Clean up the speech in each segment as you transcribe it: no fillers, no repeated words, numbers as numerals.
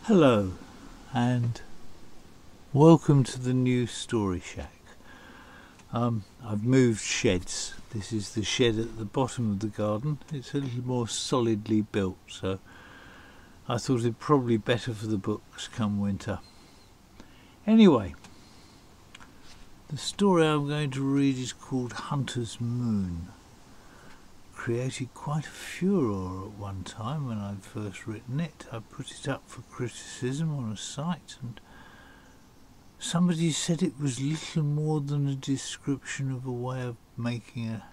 Hello and welcome to the new Story Shack. I've moved sheds. This is the shed at the bottom of the garden. It's a little more solidly built, so I thought it'd probably better for the books come winter. Anyway, the story I'm going to read is called Hunter's Moon. Created quite a furore at one time when I'd first written it. I put it up for criticism on a site and somebody said it was little more than a description of a way of making a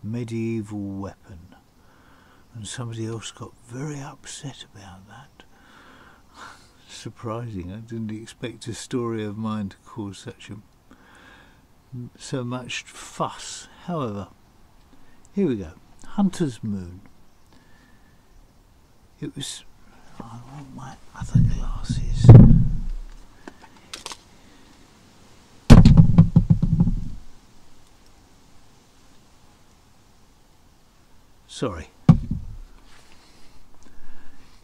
medieval weapon. And somebody else got very upset about that. Surprising, I didn't expect a story of mine to cause so much fuss. However, here we go. Hunter's Moon. It was... I want my other glasses. Sorry.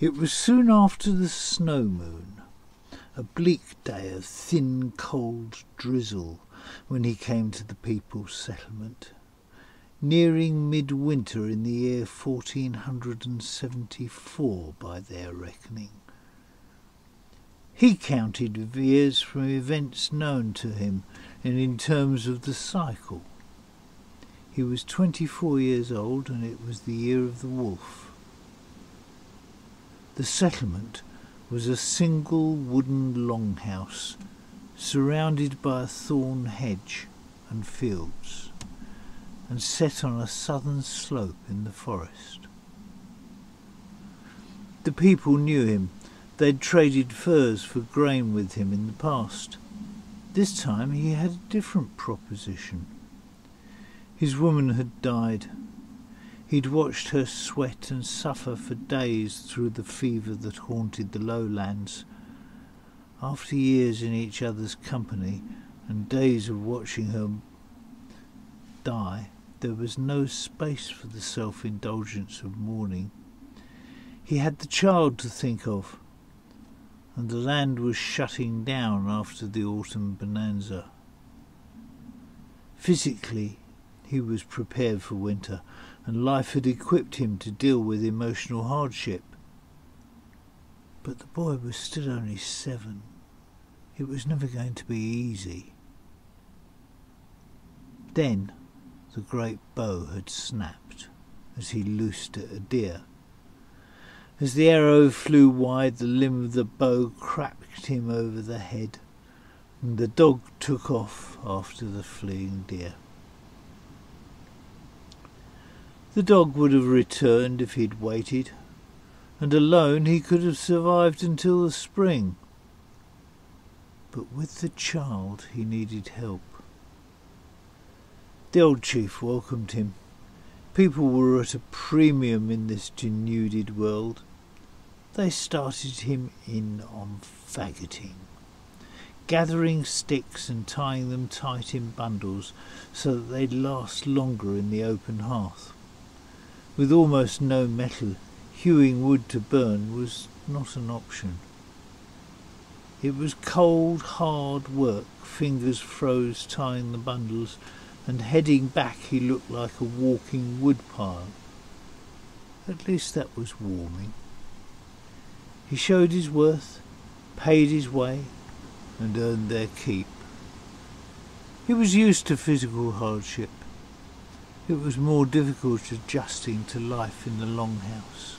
It was soon after the snow moon, a bleak day of thin, cold drizzle, when he came to the people's settlement. Nearing midwinter in the year 1474 by their reckoning. He counted years from events known to him and in terms of the cycle. He was 24 years old and it was the year of the wolf. The settlement was a single wooden longhouse surrounded by a thorn hedge and fields, and set on a southern slope in the forest. The people knew him. They'd traded furs for grain with him in the past. This time he had a different proposition. His woman had died. He'd watched her sweat and suffer for days through the fever that haunted the lowlands. After years in each other's company and days of watching her die, there was no space for the self-indulgence of mourning. He had the child to think of, and the land was shutting down after the autumn bonanza. Physically, he was prepared for winter, and life had equipped him to deal with emotional hardship. But the boy was still only 7. It was never going to be easy. Then the great bow had snapped as he loosed at a deer. As the arrow flew wide, the limb of the bow cracked him over the head, and the dog took off after the fleeing deer. The dog would have returned if he'd waited, and alone he could have survived until the spring. But with the child he needed help. The old chief welcomed him. People were at a premium in this denuded world. They started him in on faggoting, gathering sticks and tying them tight in bundles so that they'd last longer in the open hearth. With almost no metal, hewing wood to burn was not an option. It was cold, hard work. Fingers froze tying the bundles, and heading back he looked like a walking woodpile. At least that was warming. He showed his worth, paid his way, and earned their keep. He was used to physical hardship. It was more difficult adjusting to life in the longhouse.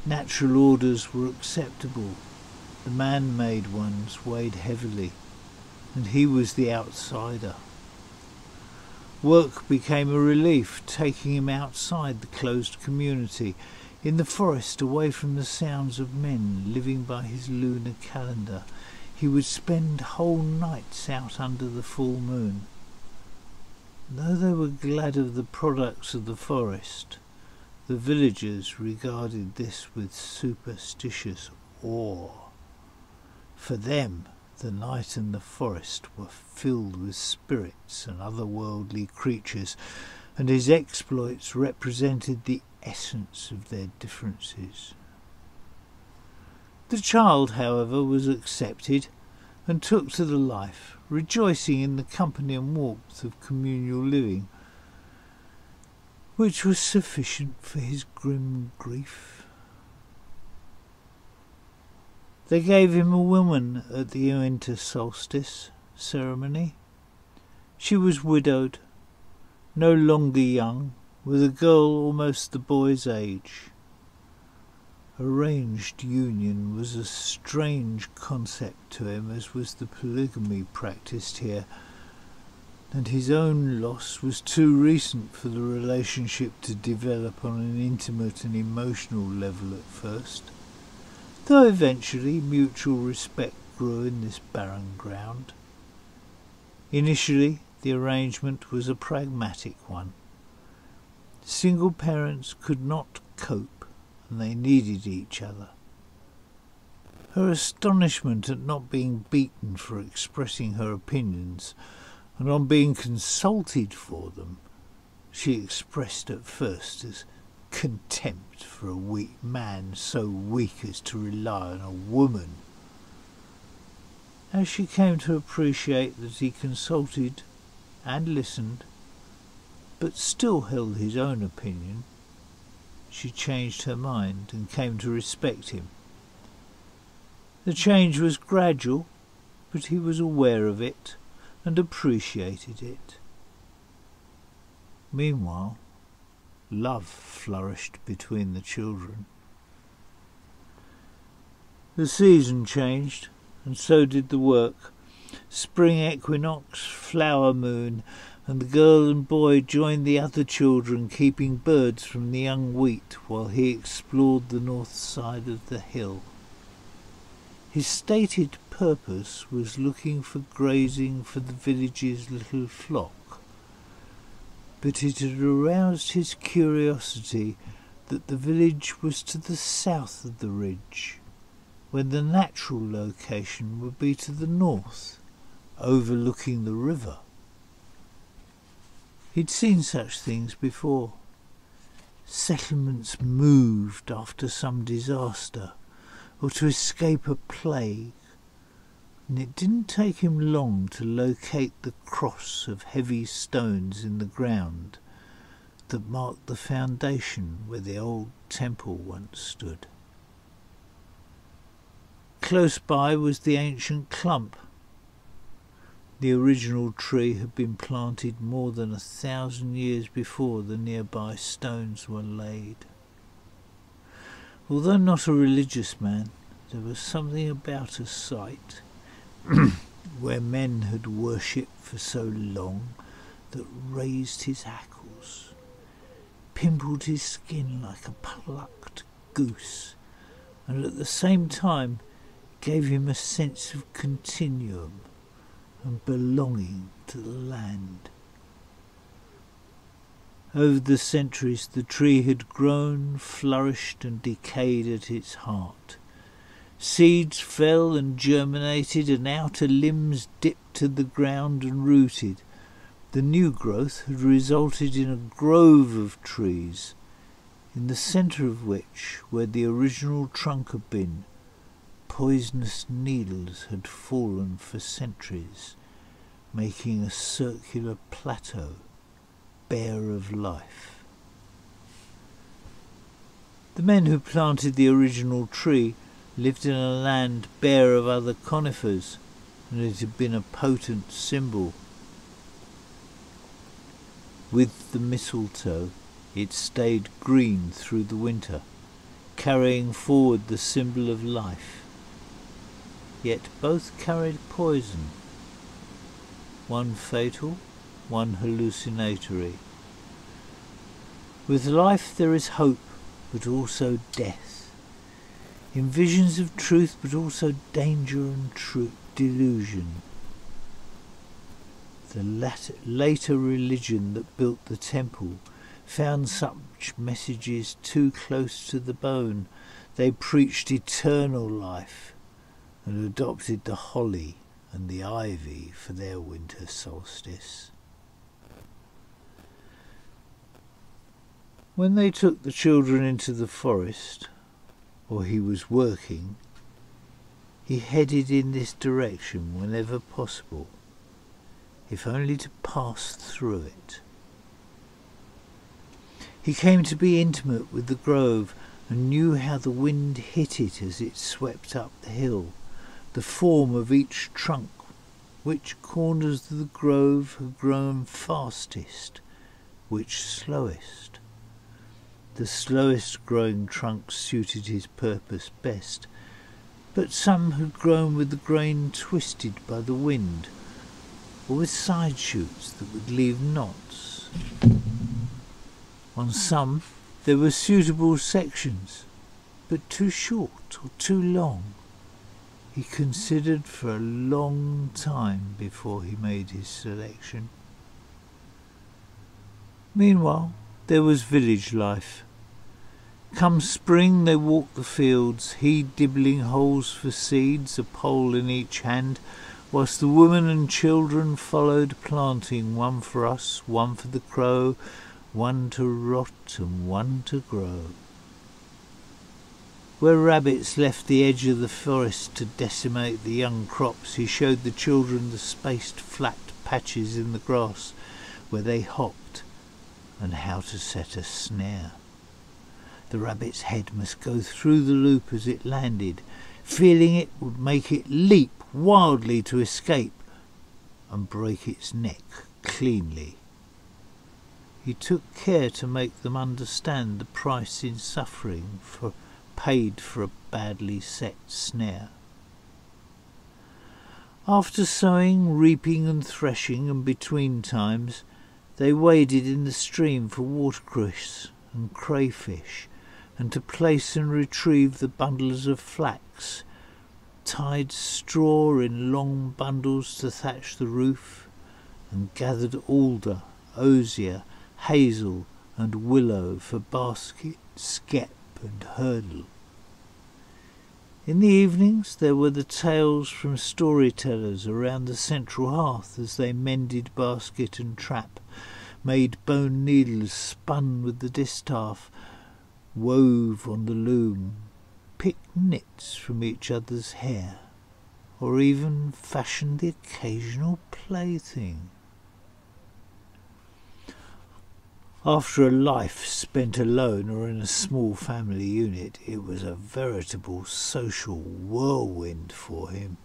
Natural orders were acceptable. The man-made ones weighed heavily, and he was the outsider. Work became a relief, taking him outside the closed community, in the forest away from the sounds of men living by his lunar calendar. He would spend whole nights out under the full moon. Though they were glad of the products of the forest, the villagers regarded this with superstitious awe. For them, the night and the forest were filled with spirits and otherworldly creatures, and his exploits represented the essence of their differences. The child, however, was accepted and took to the life, rejoicing in the company and warmth of communal living, which was sufficient for his grim grief. They gave him a woman at the winter solstice ceremony. She was widowed, no longer young, with a girl almost the boy's age. Arranged union was a strange concept to him, as was the polygamy practised here, and his own loss was too recent for the relationship to develop on an intimate and emotional level at first, though eventually mutual respect grew in this barren ground. Initially, the arrangement was a pragmatic one. Single parents could not cope, and they needed each other. Her astonishment at not being beaten for expressing her opinions, and on being consulted for them, she expressed at first as contempt for a weak man so weak as to rely on a woman. As she came to appreciate that he consulted and listened, but still held his own opinion, she changed her mind and came to respect him. The change was gradual, but he was aware of it and appreciated it. Meanwhile, love flourished between the children. The season changed, and so did the work. Spring equinox, flower moon, and the girl and boy joined the other children, keeping birds from the young wheat while he explored the north side of the hill. His stated purpose was looking for grazing for the village's little flock, but it had aroused his curiosity that the village was to the south of the ridge, when the natural location would be to the north, overlooking the river. He'd seen such things before. Settlements moved after some disaster, or to escape a plague, and it didn't take him long to locate the cross of heavy stones in the ground that marked the foundation where the old temple once stood. Close by was the ancient clump. The original tree had been planted more than 1,000 years before the nearby stones were laid. Although not a religious man, there was something about a site where men had worshipped for so long that raised his hackles, pimpled his skin like a plucked goose, and at the same time gave him a sense of continuum and belonging to the land. Over the centuries the tree had grown, flourished and decayed at its heart. Seeds fell and germinated, and outer limbs dipped to the ground and rooted. The new growth had resulted in a grove of trees, in the centre of which, where the original trunk had been, poisonous needles had fallen for centuries, making a circular plateau bare of life. The men who planted the original tree lived in a land bare of other conifers, and it had been a potent symbol. With the mistletoe, it stayed green through the winter, carrying forward the symbol of life. Yet both carried poison, one fatal, one hallucinatory. With life there is hope, but also death. In visions of truth, but also danger and delusion. The later religion that built the temple found such messages too close to the bone. They preached eternal life and adopted the holly and the ivy for their winter solstice. When they took the children into the forest, or he was working, He headed in this direction whenever possible, if only to pass through it. He came to be intimate with the grove and knew how the wind hit it as it swept up the hill, the form of each trunk, which corners of the grove had grown fastest, which slowest. The slowest growing trunks suited his purpose best, but some had grown with the grain twisted by the wind, or with side shoots that would leave knots. On some there were suitable sections, but too short or too long. He considered for a long time before he made his selection. Meanwhile, there was village life. Come spring they walked the fields, he dibbling holes for seeds, a pole in each hand, whilst the women and children followed planting, one for us, one for the crow, one to rot and one to grow. Where rabbits left the edge of the forest to decimate the young crops, he showed the children the spaced flat patches in the grass where they hopped, and how to set a snare. The rabbit's head must go through the loop as it landed, feeling it would make it leap wildly to escape and break its neck cleanly. He took care to make them understand the price in suffering paid for a badly set snare. After sowing, reaping and threshing, and between times, they waded in the stream for watercress and crayfish, and to place and retrieve the bundles of flax, tied straw in long bundles to thatch the roof, and gathered alder, osier, hazel and willow for basket, skep and hurdle. In the evenings there were the tales from storytellers around the central hearth as they mended basket and trap, made bone needles, spun with the distaff, wove on the loom, picked knits from each other's hair, or even fashioned the occasional plaything. After a life spent alone or in a small family unit, it was a veritable social whirlwind for him,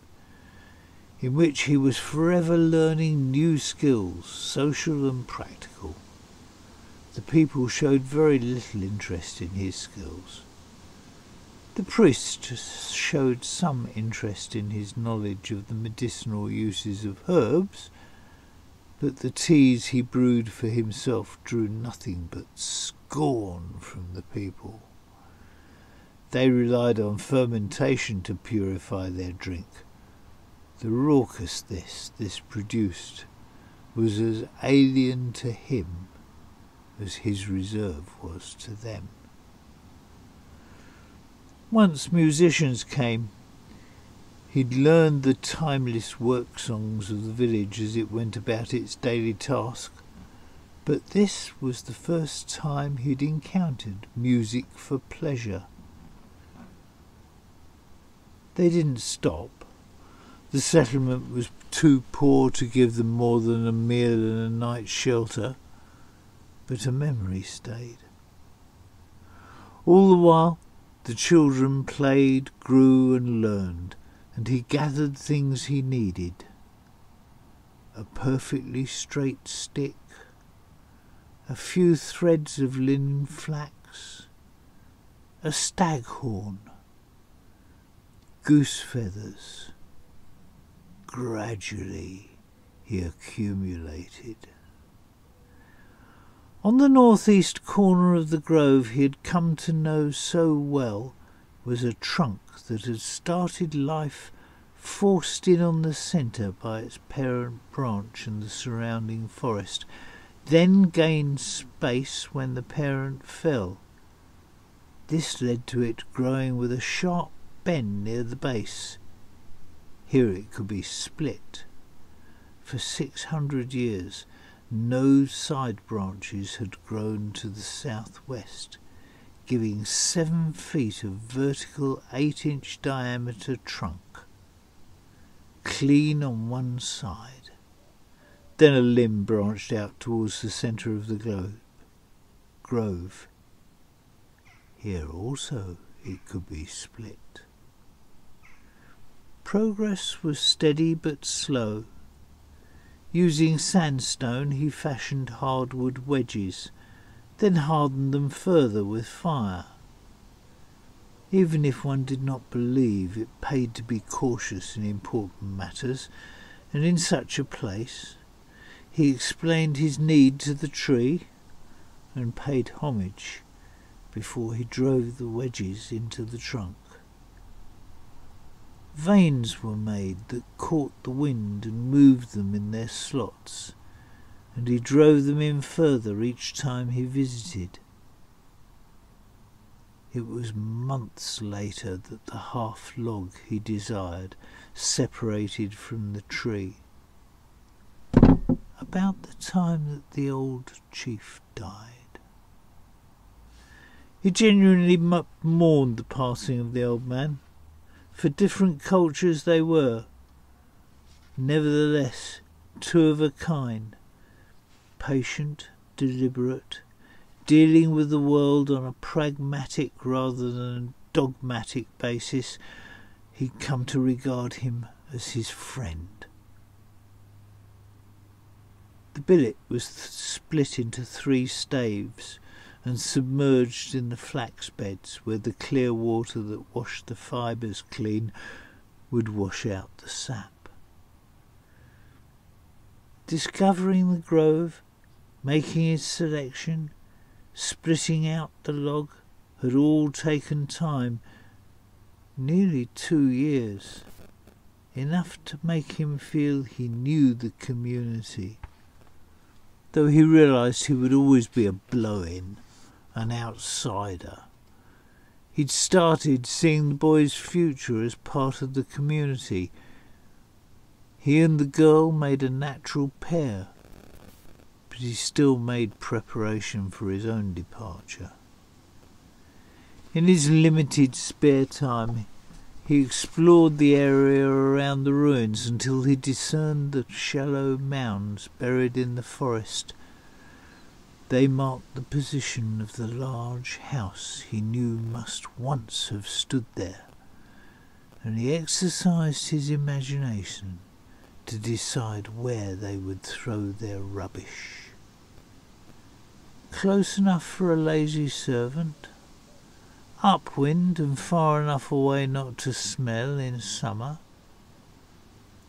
in which he was forever learning new skills, social and practical. The people showed very little interest in his skills. The priest showed some interest in his knowledge of the medicinal uses of herbs, but the teas he brewed for himself drew nothing but scorn from the people. They relied on fermentation to purify their drink. The raucousness this produced was as alien to him as his reserve was to them. Once musicians came. He'd learned the timeless work songs of the village as it went about its daily task, but this was the first time he'd encountered music for pleasure. They didn't stop. The settlement was too poor to give them more than a meal and a night's shelter, but a memory stayed. All the while the children played, grew and learned, and he gathered things he needed. A perfectly straight stick, a few threads of linen flax, a staghorn, goose feathers. Gradually he accumulated. On the northeast corner of the grove he had come to know so well was a trunk that had started life forced in on the centre by its parent branch and the surrounding forest, then gained space when the parent fell. This led to it growing with a sharp bend near the base. Here it could be split. For 600 years no side branches had grown to the southwest, giving 7 feet of vertical 8-inch diameter trunk. clean on one side. Then a limb branched out towards the centre of the grove. Here also it could be split. Progress was steady but slow. Using sandstone he fashioned hardwood wedges, then hardened them further with fire. Even if one did not believe, it paid to be cautious in important matters, and in such a place he explained his need to the tree and paid homage before he drove the wedges into the trunk. Vanes were made that caught the wind and moved them in their slots, and he drove them in further each time he visited. It was months later that the half log he desired separated from the tree. About the time that the old chief died. He genuinely mourned the passing of the old man. For different cultures they were, nevertheless, two of a kind, patient, deliberate, dealing with the world on a pragmatic rather than dogmatic basis. He'd come to regard him as his friend. The billet was split into 3 staves and submerged in the flax beds where the clear water that washed the fibres clean would wash out the sap. Discovering the grove, making his selection, splitting out the log had all taken time, nearly 2 years, enough to make him feel he knew the community, though he realised he would always be a blow-in, an outsider. He'd started seeing the boy's future as part of the community. He and the girl made a natural pair, but he still made preparation for his own departure. In his limited spare time, he explored the area around the ruins until he discerned the shallow mounds buried in the forest. They marked the position of the large house he knew must once have stood there, and he exercised his imagination to decide where they would throw their rubbish. Close enough for a lazy servant, upwind and far enough away not to smell in summer,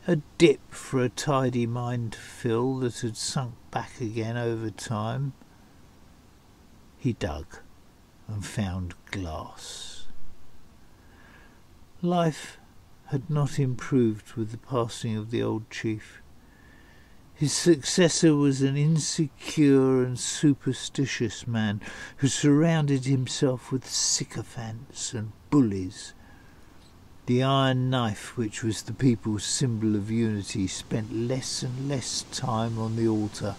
a dip for a tidy mind to fill that had sunk back again over time. He dug and found glass. Life had not improved with the passing of the old chief. His successor was an insecure and superstitious man who surrounded himself with sycophants and bullies. The iron knife, which was the people's symbol of unity, spent less and less time on the altar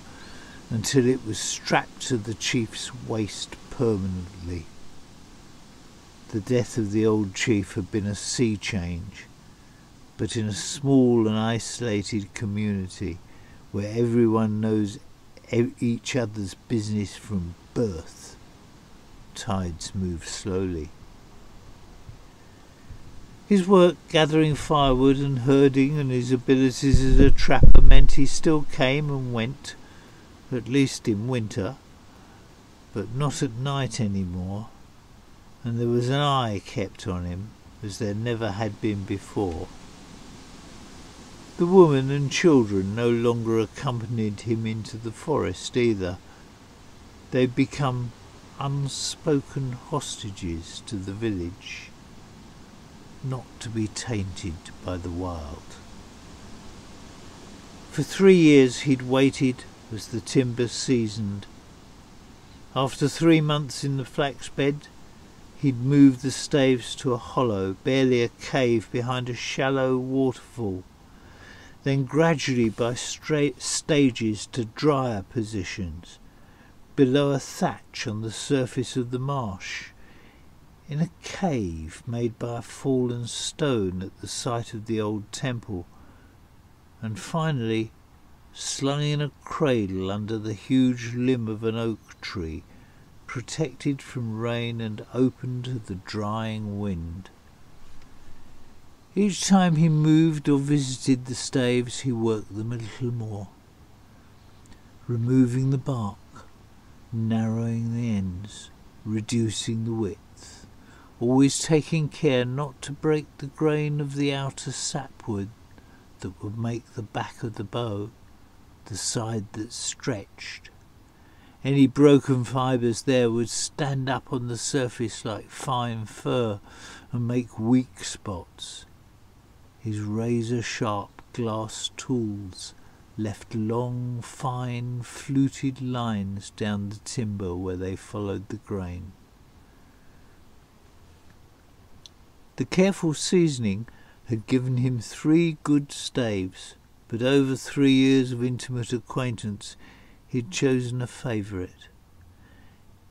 until it was strapped to the chief's waist permanently. The death of the old chief had been a sea change, but in a small and isolated community where everyone knows each other's business from birth, tides move slowly. His work gathering firewood and herding and his abilities as a trapper meant he still came and went, at least in winter, but not at night any more, and there was an eye kept on him as there never had been before. The women and children no longer accompanied him into the forest either. They'd become unspoken hostages to the village, not to be tainted by the wild. For 3 years he'd waited as the timber seasoned. After 3 months in the flax bed, he'd moved the staves to a hollow, barely a cave behind a shallow waterfall, then gradually by stages to drier positions, below a thatch on the surface of the marsh, in a cave made by a fallen stone at the site of the old temple and finally slung in a cradle under the huge limb of an oak tree, protected from rain and open to the drying wind. Each time he moved or visited the staves, he worked them a little more, removing the bark, narrowing the ends, reducing the width, always taking care not to break the grain of the outer sapwood that would make the back of the bow, the side that stretched. Any broken fibres there would stand up on the surface like fine fur and make weak spots. His razor-sharp glass tools left long, fine, fluted lines down the timber where they followed the grain. The careful seasoning had given him 3 good staves, but over 3 years of intimate acquaintance he had chosen a favourite.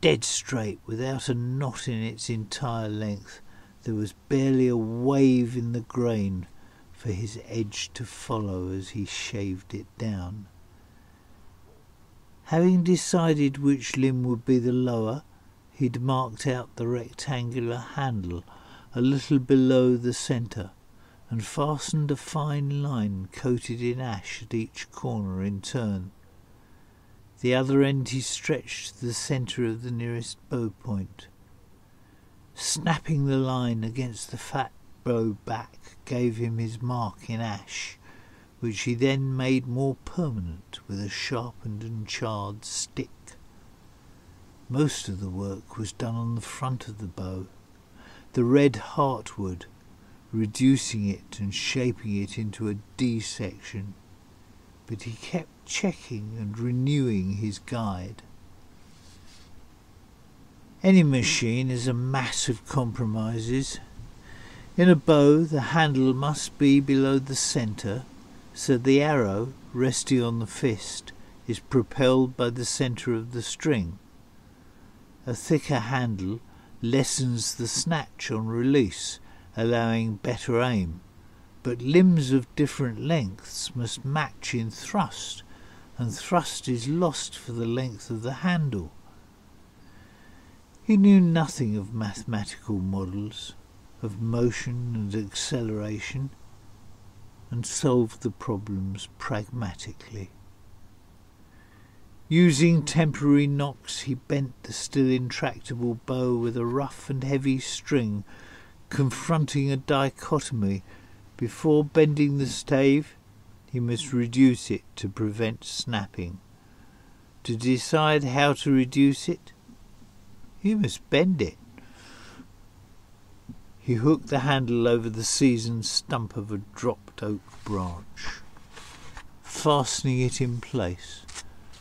Dead straight, without a knot in its entire length, there was barely a wave in the grain for his edge to follow as he shaved it down. Having decided which limb would be the lower, he'd marked out the rectangular handle a little below the centre, and fastened a fine line coated in ash at each corner in turn. The other end he stretched to the centre of the nearest bow point. Snapping the line against the fat bow back gave him his mark in ash, which he then made more permanent with a sharpened and charred stick. Most of the work was done on the front of the bow, the red heartwood, reducing it and shaping it into a D section, but he kept checking and renewing his guide. Any machine is a mass of compromises. In a bow, the handle must be below the centre, so the arrow, resting on the fist, is propelled by the centre of the string. A thicker handle lessens the snatch on release, allowing better aim, but limbs of different lengths must match in thrust, and thrust is lost for the length of the handle. He knew nothing of mathematical models, of motion and acceleration, and solved the problems pragmatically. Using temporary knocks, he bent the still intractable bow with a rough and heavy string, confronting a dichotomy. Before bending the stave, he must reduce it to prevent snapping. To decide how to reduce it, he must bend it. He hooked the handle over the seasoned stump of a dropped oak branch, fastening it in place,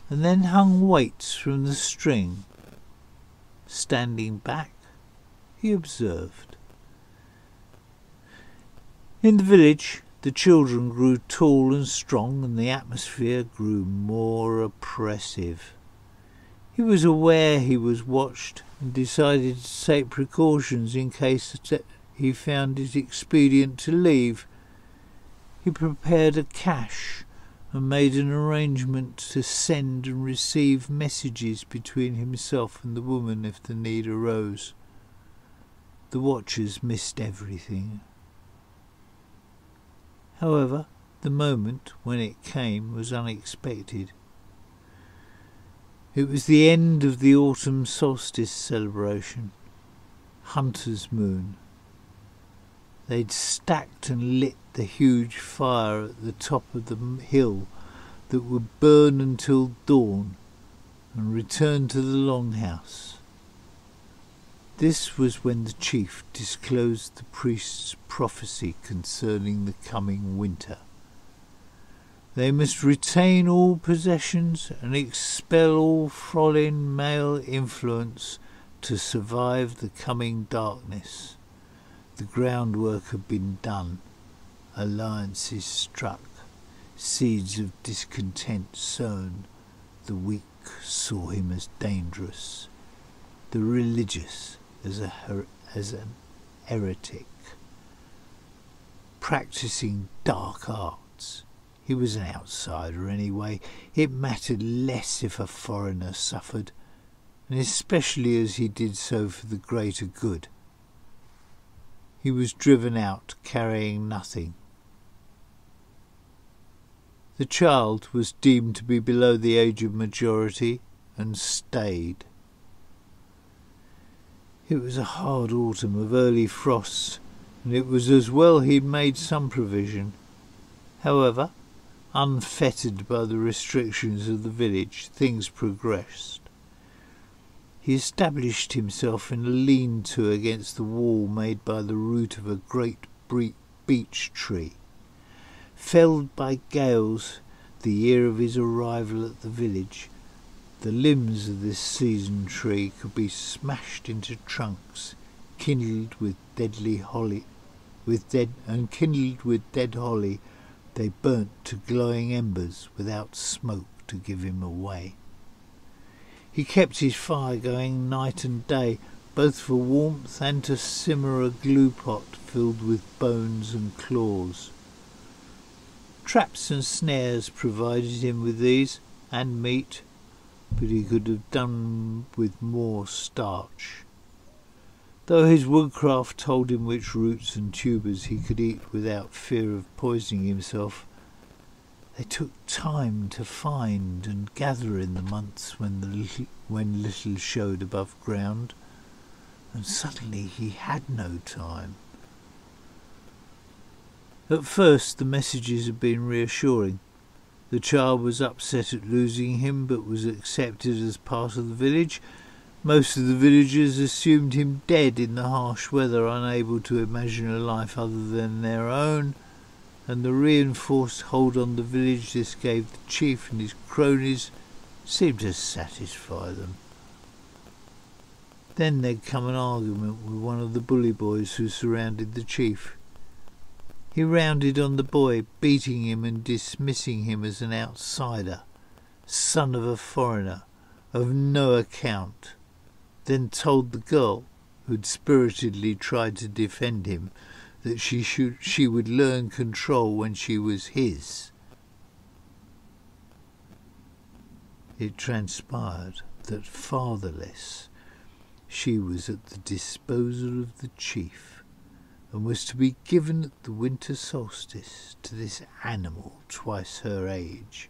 and then hung weights from the string. Standing back, he observed. In the village, the children grew tall and strong, and the atmosphere grew more oppressive. He was aware he was watched, and decided to take precautions in case he found it expedient to leave. He prepared a cache and made an arrangement to send and receive messages between himself and the woman if the need arose. The watchers missed everything. However, the moment when it came was unexpected. It was the end of the autumn solstice celebration, Hunter's Moon. They'd stacked and lit the huge fire at the top of the hill that would burn until dawn and return to the longhouse. This was when the chief disclosed the priest's prophecy concerning the coming winter. They must retain all possessions and expel all foreign male influence to survive the coming darkness. The groundwork had been done, alliances struck, seeds of discontent sown. The weak saw him as dangerous, the religious as an heretic, practising dark arts, He was an outsider anyway. It mattered less if a foreigner suffered, and especially as he did so for the greater good. He was driven out carrying nothing. The child was deemed to be below the age of majority and stayed. It was a hard autumn of early frosts, and it was as well he'd made some provision. However, unfettered by the restrictions of the village, things progressed. He established himself in a lean-to against the wall made by the root of a great beech tree. Felled by gales the year of his arrival at the village, the limbs of this seasoned tree could be smashed into trunks, kindled with dead holly, they burnt to glowing embers without smoke to give him away. He kept his fire going night and day, both for warmth and to simmer a glue pot filled with bones and claws. Traps and snares provided him with these, and meat, but he could have done with more starch. Though his woodcraft told him which roots and tubers he could eat without fear of poisoning himself, they took time to find and gather in the months when little showed above ground, and suddenly he had no time. At first the messages had been reassuring. The child was upset at losing him, but was accepted as part of the village. Most of the villagers assumed him dead in the harsh weather, unable to imagine a life other than their own, and the reinforced hold on the village this gave the chief and his cronies seemed to satisfy them. Then there'd come an argument with one of the bully boys who surrounded the chief. He rounded on the boy, beating him and dismissing him as an outsider, son of a foreigner, of no account, then told the girl, who'd spiritedly tried to defend him, that she would learn control when she was his. It transpired that fatherless, she was at the disposal of the chief, and was to be given at the winter solstice to this animal twice her age,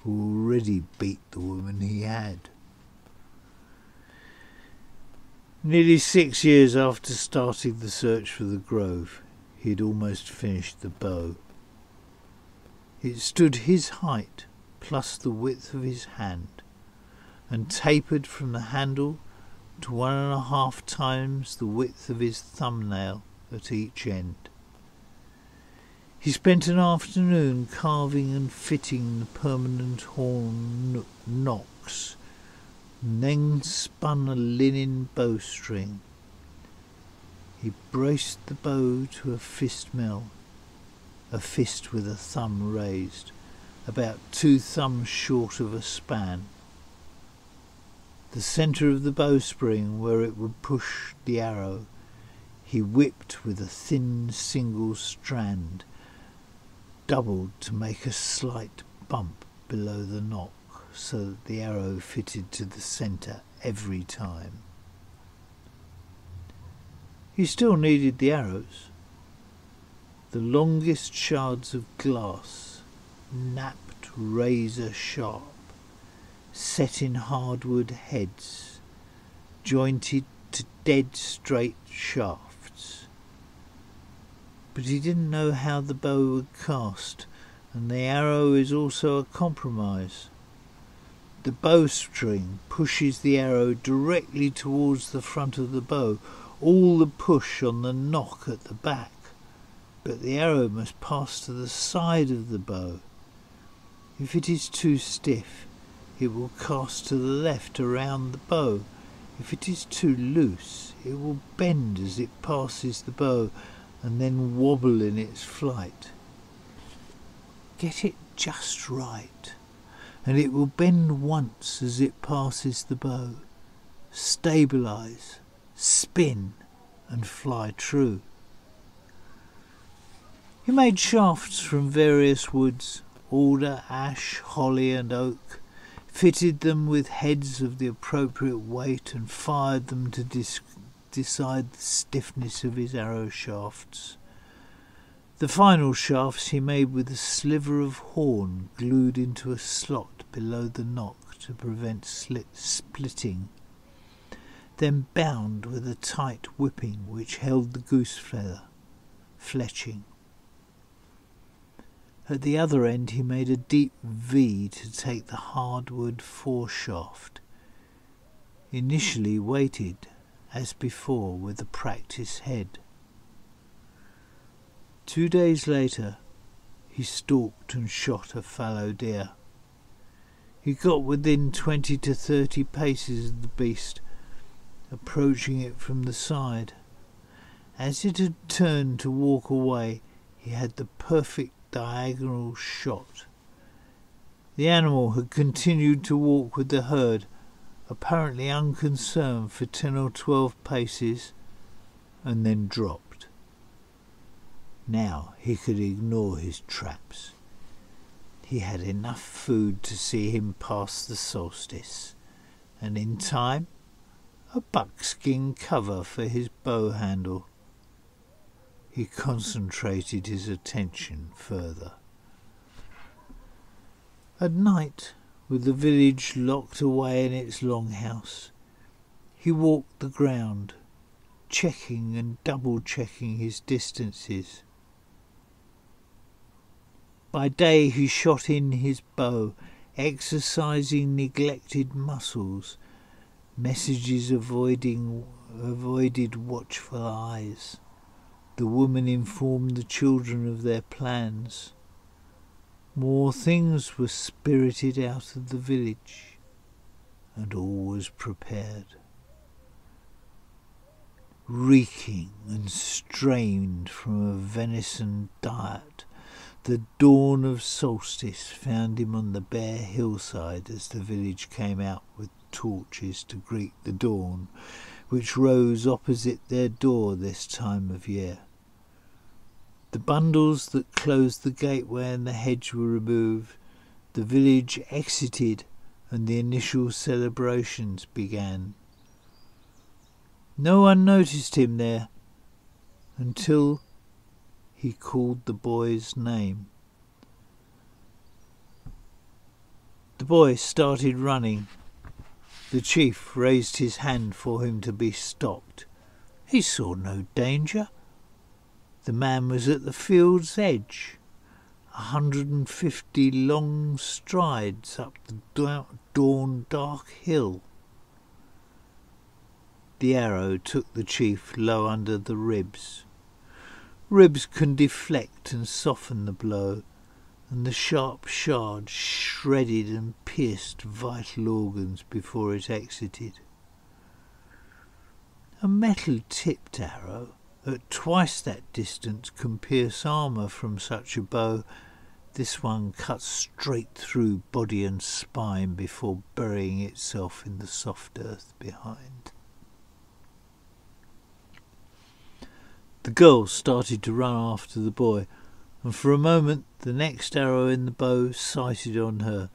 who already beat the woman he had. Nearly 6 years after starting the search for the grove, he had almost finished the bow. It stood his height plus the width of his hand, and tapered from the handle to 1.5 times the width of his thumbnail at each end. He spent an afternoon carving and fitting the permanent horn nocks, and then spun a linen bowstring. He braced the bow to a fist mill, a fist with a thumb raised, about 2 thumbs short of a span. The centre of the bowspring, where it would push the arrow, he whipped with a thin single strand, doubled to make a slight bump below the nock, so that the arrow fitted to the centre every time. He still needed the arrows. The longest shards of glass, napped razor sharp, set in hardwood heads, jointed to dead straight shafts. But he didn't know how the bow would cast, and the arrow is also a compromise. The bowstring pushes the arrow directly towards the front of the bow, all the push on the nock at the back, but the arrow must pass to the side of the bow. If it is too stiff, it will cast to the left around the bow. If it is too loose, it will bend as it passes the bow and then wobble in its flight. Get it just right, and it will bend once as it passes the bow, stabilise, spin, and fly true. He made shafts from various woods, alder, ash, holly and oak, fitted them with heads of the appropriate weight and fired them to decide the stiffness of his arrow shafts. The final shafts he made with a sliver of horn glued into a slot below the nock to prevent splitting, then bound with a tight whipping which held the goose feather, fletching. At the other end he made a deep V to take the hardwood foreshaft, initially weighted, as before, with a practice head. 2 days later he stalked and shot a fallow deer. He got within 20 to 30 paces of the beast, approaching it from the side. As it had turned to walk away, he had the perfect diagonal shot. The animal had continued to walk with the herd, apparently unconcerned, for 10 or 12 paces, and then dropped. Now he could ignore his traps. He had enough food to see him past the solstice, and in time a buckskin cover for his bow handle. He concentrated his attention further. At night, with the village locked away in its longhouse, he walked the ground, checking and double-checking his distances. By day he shot in his bow, exercising neglected muscles, messages avoided watchful eyes. The woman informed the children of their plans. More things were spirited out of the village, and all was prepared. Reeking and strained from a venison diet, the dawn of solstice found him on the bare hillside as the village came out with torches to greet the dawn, which rose opposite their door this time of year. The bundles that closed the gateway and the hedge were removed, the village exited, and the initial celebrations began. No one noticed him there until he called the boy's name. The boy started running. The chief raised his hand for him to be stopped. He saw no danger. The man was at the field's edge, 150 long strides up the dawn-dark hill. The arrow took the chief low under the ribs. Ribs can deflect and soften the blow, and the sharp shard shredded and pierced vital organs before it exited. A metal-tipped arrow at twice that distance can pierce armour from such a bow. This one cut straight through body and spine before burying itself in the soft earth behind. The girl started to run after the boy, and for a moment the next arrow in the bow sighted on her,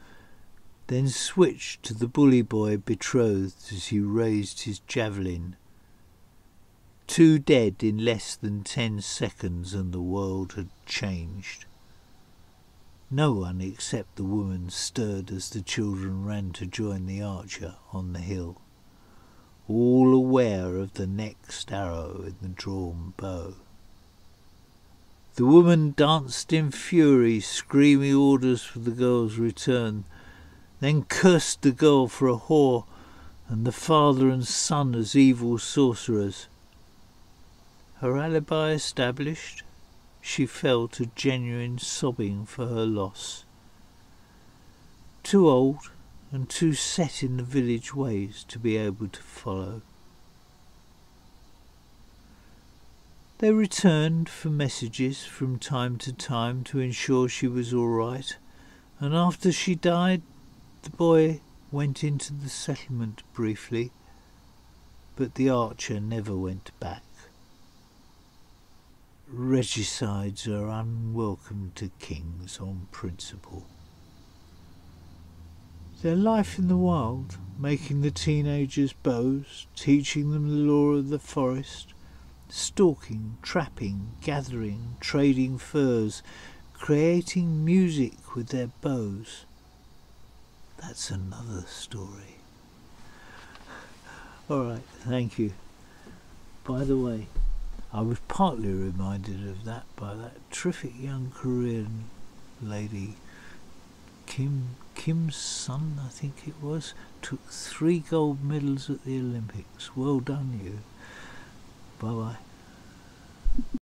then switched to the bully boy betrothed as he raised his javelin. 2 dead in less than 10 seconds, and the world had changed. No one except the woman stirred as the children ran to join the archer on the hill, all aware of the next arrow in the drawn bow. The woman danced in fury, screaming orders for the girl's return, then cursed the girl for a whore and the father and son as evil sorcerers. Her alibi established, she fell to genuine sobbing for her loss. Too old and too set in the village ways to be able to follow. They returned for messages from time to time to ensure she was all right, and after she died, the boy went into the settlement briefly, but the archer never went back. Regicides are unwelcome to kings on principle. Their life in the wild, making the teenagers bows, teaching them the law of the forest, stalking, trapping, gathering, trading furs, creating music with their bows. That's another story. Alright, thank you. By the way, I was partly reminded of that by that terrific young Korean lady, Kim's son, I think it was, took 3 gold medals at the Olympics. Well done, you. Bye-bye.